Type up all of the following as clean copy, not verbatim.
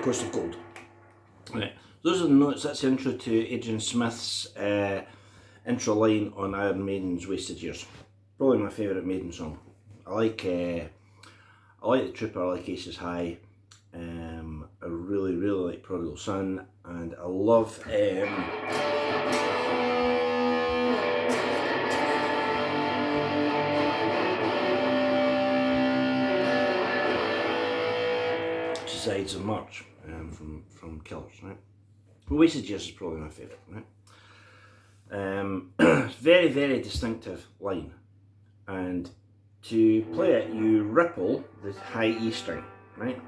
Coast of Gold. Right. Those are the notes. That's the intro to Adrian Smith's intro line on Iron Maiden's Wasted Years. Probably my favourite Maiden song. I like The Trooper, I like Aces High. I really like Prodigal Son, and I love Sides of March from Killers, right? But Wasted Years is probably my favourite, right? Very distinctive line, and to play it you ripple the high E string, right?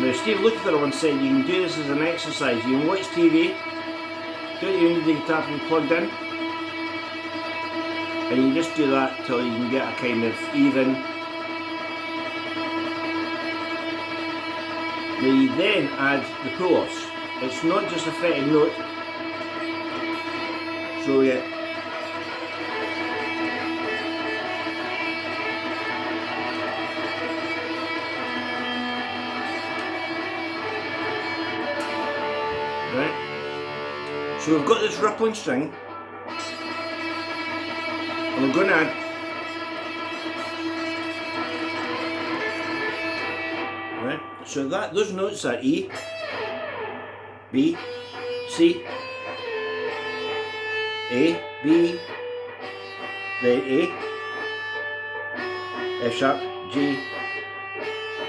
Now Steve Lukather once said you can do this as an exercise. You can watch TV, don't even need the guitar to be plugged in, and you just do that till you can get a kind of even. Now you then add the pull-offs. It's not just a fretted note. So we get right. So we've got this rippling string, and we're going to add right. So those notes are E, B, C, A, B, then A, F sharp, G,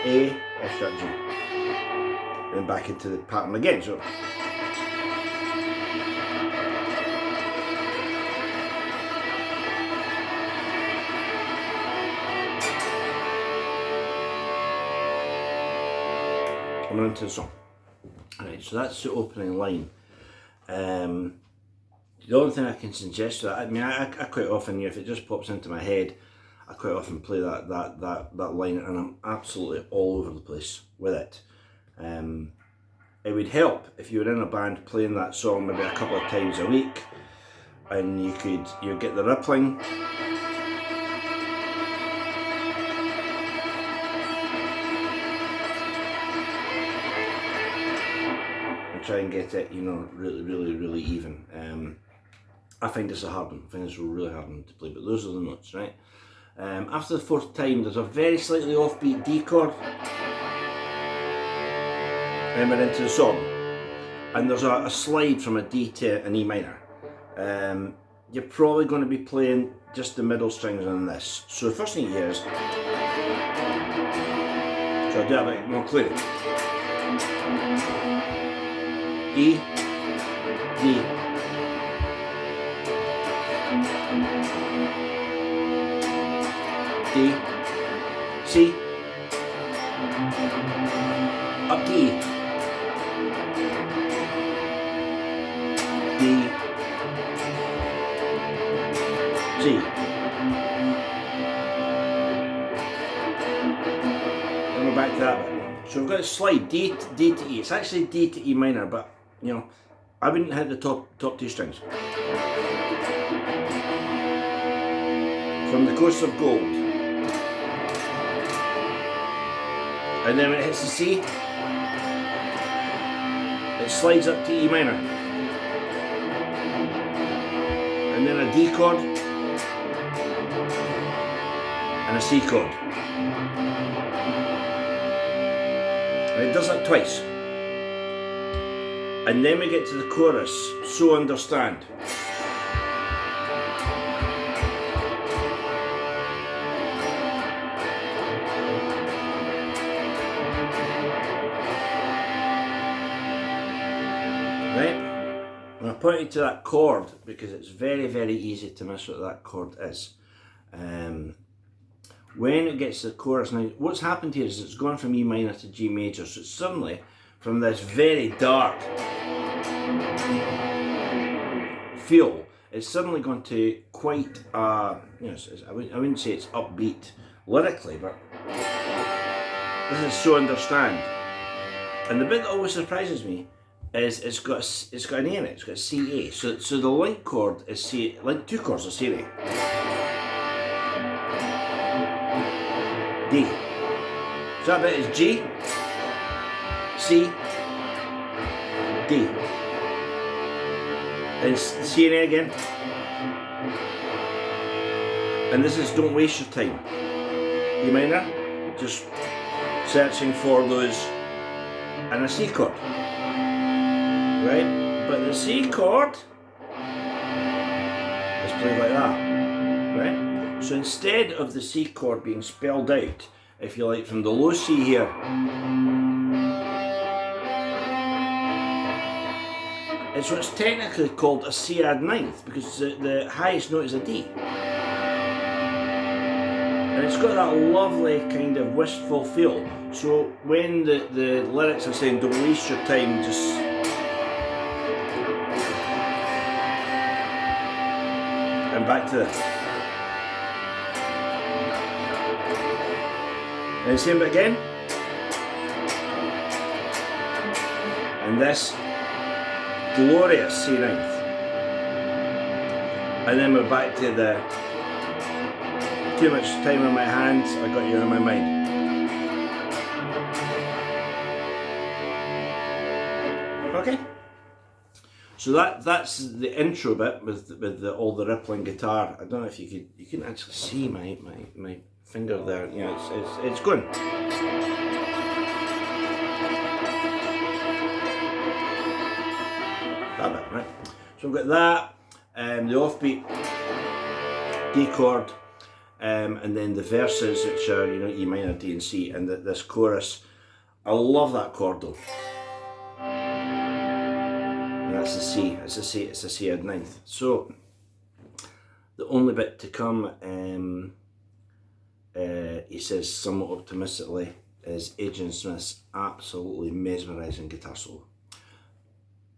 A, F sharp, G. Then back into the pattern again. So coming into the song. Alright, so that's the opening line. The only thing I can suggest to that, I mean, I quite often, if it just pops into my head, I quite often play that line, and I'm absolutely all over the place with it. It would help if you were in a band playing that song maybe a couple of times a week, and you get the rippling. Try and get it, really even. I find this a hard one. I find this a really hard one to play, but those are the notes, right? After the fourth time, there's a very slightly offbeat D chord, and we're into the song. And there's a slide from a D to an E minor. You're probably going to be playing just the middle strings on this. So the first thing you hear is, so I'll do it a bit more clearly. E, D, D, C, up to E, D, C. Then we're back to that bit. So we've got a slide D to E. It's actually D to E minor, but I wouldn't hit the top two strings. From the Coast of Gold. And then when it hits the C, it slides up to E minor. And then a D chord, and a C chord. And it does that twice. And then we get to the chorus, So Understand. Right? And I pointed to that chord because it's very easy to miss what that chord is. When it gets to the chorus, now what's happened here is it's gone from E minor to G major, so it's suddenly from this very dark feel, it's suddenly gone to quite I wouldn't say it's upbeat lyrically, but this is So Understand. And the bit that always surprises me is it's got an A in it, it's got a C A. So the link chord is C, link two chords are C A. D. So that bit is G, C, D. And C and A again. And this is Don't Waste Your Time. E minor, just searching for those, and a C chord. Right? But the C chord is played like that. Right? So instead of the C chord being spelled out, if you like, from the low C here, it's what's technically called a C add ninth, because the highest note is a D. And it's got that lovely kind of wistful feel. So when the lyrics are saying don't waste your time, just and back to this. And same bit again. And this glorious C ninth. And then we're back to the too much time on my hands, I got you on my mind. Okay. So that's the intro bit with all the rippling guitar. I don't know if you can actually see my finger there. Yeah, it's going. That bit, right? So we've got that, the offbeat D chord, and then the verses, which are, you know, E minor, D and C, and this chorus. I love that chord though. And that's a C. It's a C add ninth. So the only bit to come, he says somewhat optimistically, is Adrian Smith's absolutely mesmerising guitar solo.